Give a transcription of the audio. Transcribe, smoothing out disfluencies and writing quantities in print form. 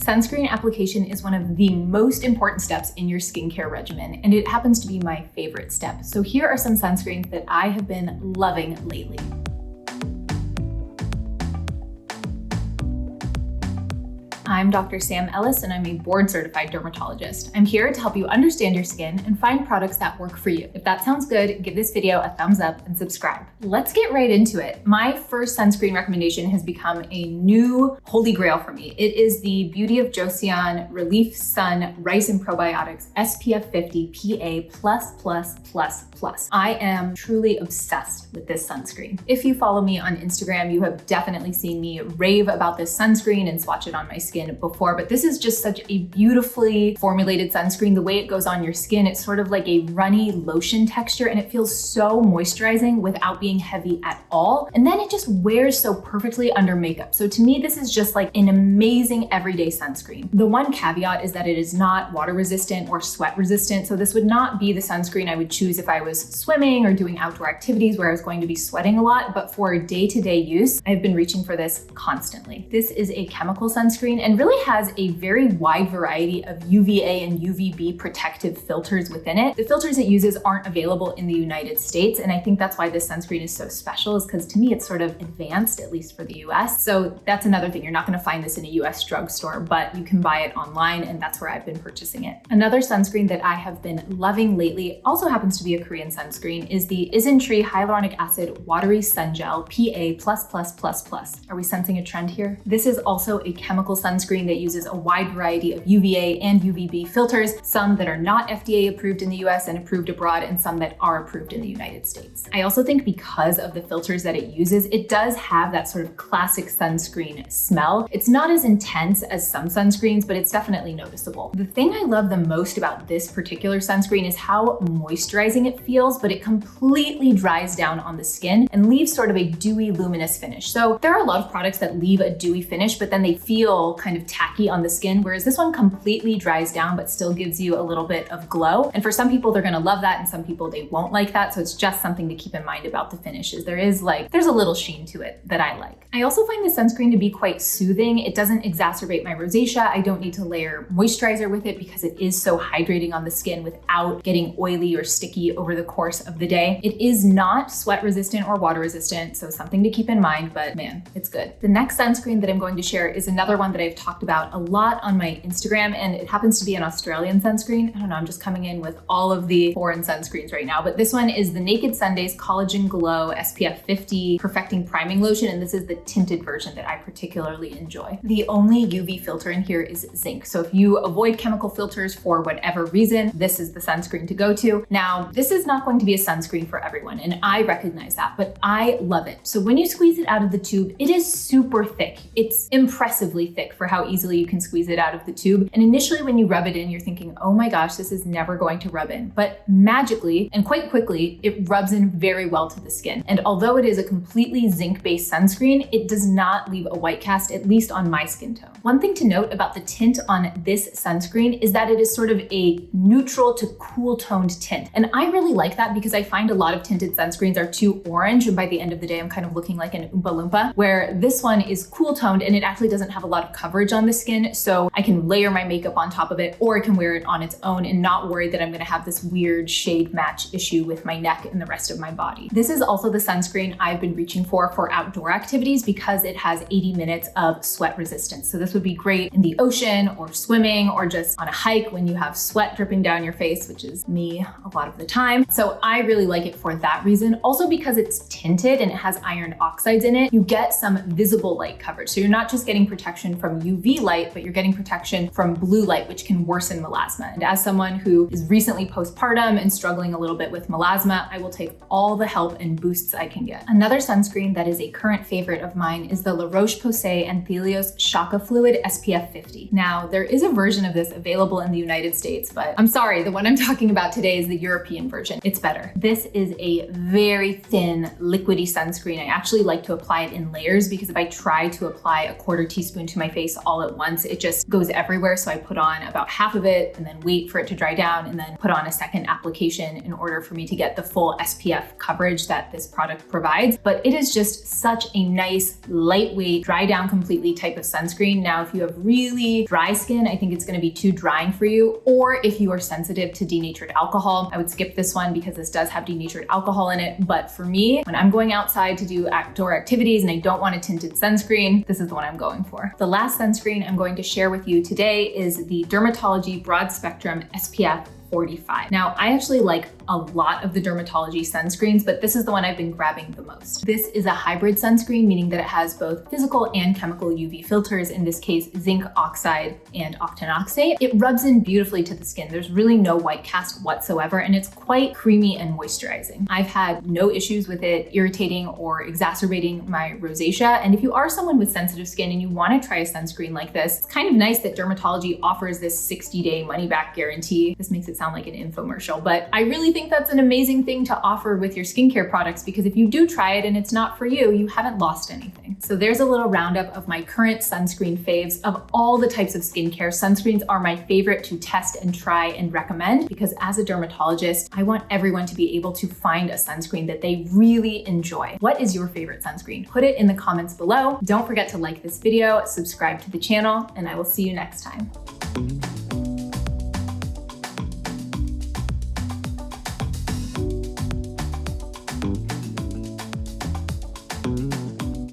Sunscreen application is one of the most important steps in your skincare regimen, and it happens to be my favorite step. So here are some sunscreens that I have been loving lately. I'm Dr. Sam Ellis, and I'm a board-certified dermatologist. I'm here to help you understand your skin and find products that work for you. If that sounds good, give this video a thumbs up and subscribe. Let's get right into it. My first sunscreen recommendation has become a new holy grail for me. It is the Beauty of Joseon Relief Sun Rice and Probiotics SPF 50 PA+++++. I am truly obsessed with this sunscreen. If you follow me on Instagram, you have definitely seen me rave about this sunscreen and swatch it on my skin before, but this is just such a beautifully formulated sunscreen. The way it goes on your skin, it's sort of like a runny lotion texture, and it feels so moisturizing without being heavy at all. And then it just wears so perfectly under makeup. So to me, this is just like an amazing everyday sunscreen. The one caveat is that it is not water resistant or sweat resistant. So this would not be the sunscreen I would choose if I was swimming or doing outdoor activities where I was going to be sweating a lot. But for day-to-day use, I've been reaching for this constantly. This is a chemical sunscreen and really has a very wide variety of UVA and UVB protective filters within it. The filters it uses aren't available in the United States, and I think that's why this sunscreen is so special, is because to me it's sort of advanced, at least for the US. So that's another thing. You're not going to find this in a US drugstore, but you can buy it online, and that's where I've been purchasing it. Another sunscreen that I have been loving lately also happens to be a Korean sunscreen, is the Isntree Hyaluronic Acid Watery Sun Gel PA++++. Are we sensing a trend here? This is also a chemical sunscreen that uses a wide variety of UVA and UVB filters, some that are not FDA approved in the US and approved abroad, and some that are approved in the United States. I also think because of the filters that it uses, it does have that sort of classic sunscreen smell. It's not as intense as some sunscreens, but it's definitely noticeable. The thing I love the most about this particular sunscreen is how moisturizing it feels, but it completely dries down on the skin and leaves sort of a dewy, luminous finish. So there are a lot of products that leave a dewy finish, but then they feel kind of tacky on the skin, whereas this one completely dries down but still gives you a little bit of glow. And for some people, they're gonna love that, and some people, they won't like that. So it's just something to keep in mind about the finishes. There's a little sheen to it that I like. I also find this sunscreen to be quite soothing. It doesn't exacerbate my rosacea. I don't need to layer moisturizer with it because it is so hydrating on the skin without getting oily or sticky over the course of the day. It is not sweat resistant or water resistant, so something to keep in mind, but man, it's good. The next sunscreen that I'm going to share is another one that I've talked about a lot on my Instagram, and it happens to be an Australian sunscreen. I don't know, I'm just coming in with all of the foreign sunscreens right now, but this one is the Naked Sundays Collagen Glow SPF 50 Perfecting Priming Lotion, and this is the tinted version that I particularly enjoy. The only UV filter in here is zinc, so if you avoid chemical filters for whatever reason, this is the sunscreen to go to. Now, this is not going to be a sunscreen for everyone, and I recognize that, but I love it. So when you squeeze it out of the tube, it is super thick. It's impressively thick for how easily you can squeeze it out of the tube. And initially when you rub it in, you're thinking, oh my gosh, this is never going to rub in. But magically and quite quickly, it rubs in very well to the skin. And although it is a completely zinc-based sunscreen, it does not leave a white cast, at least on my skin tone. One thing to note about the tint on this sunscreen is that it is sort of a neutral to cool toned tint. And I really like that because I find a lot of tinted sunscreens are too orange, and by the end of the day, I'm kind of looking like an Oompa Loompa, where this one is cool toned and it actually doesn't have a lot of coverage on the skin. So I can layer my makeup on top of it, or I can wear it on its own and not worry that I'm gonna have this weird shade match issue with my neck and the rest of my body. This is also the sunscreen I've been reaching for outdoor activities because it has 80 minutes of sweat resistance. So this would be great in the ocean or swimming or just on a hike when you have sweat dripping down your face, which is me a lot of the time. So I really like it for that reason. Also because it's tinted and it has iron oxides in it, you get some visible light coverage. So you're not just getting protection from UV light, but you're getting protection from blue light, which can worsen melasma. And as someone who is recently postpartum and struggling a little bit with melasma, I will take all the help and boosts I can get. Another sunscreen that is a current favorite of mine is the La Roche-Posay and Thelios Shaka Fluid SPF 50. Now, there is a version of this available in the United States, but I'm sorry, the one I'm talking about today is the European version. It's better. This is a very thin, liquidy sunscreen. I actually like to apply it in layers because if I try to apply a quarter teaspoon to my face face all at once. It just goes everywhere. So I put on about half of it and then wait for it to dry down and then put on a second application in order for me to get the full SPF coverage that this product provides. But it is just such a nice, lightweight, dry down completely type of sunscreen. Now, if you have really dry skin, I think it's going to be too drying for you. Or if you are sensitive to denatured alcohol, I would skip this one because this does have denatured alcohol in it. But for me, when I'm going outside to do outdoor activities and I don't want a tinted sunscreen, this is the one I'm going for. The last sunscreen I'm going to share with you today is the Dermatologist Broad Spectrum SPF 45. Now, I actually like a lot of the Dermatologist sunscreens, but this is the one I've been grabbing the most. This is a hybrid sunscreen, meaning that it has both physical and chemical UV filters, in this case, zinc oxide and octinoxate. It rubs in beautifully to the skin. There's really no white cast whatsoever, and it's quite creamy and moisturizing. I've had no issues with it irritating or exacerbating my rosacea. And if you are someone with sensitive skin and you want to try a sunscreen like this, it's kind of nice that Dermatologist offers this 60-day money-back guarantee. This makes it sound like an infomercial, but I really think that's an amazing thing to offer with your skincare products, because if you do try it and it's not for you, you haven't lost anything. So there's a little roundup of my current sunscreen faves. Of all the types of skincare, sunscreens are my favorite to test and try and recommend, because as a dermatologist, I want everyone to be able to find a sunscreen that they really enjoy. What is your favorite sunscreen? Put it in the comments below. Don't forget to like this video, subscribe to the channel, and I will see you next time.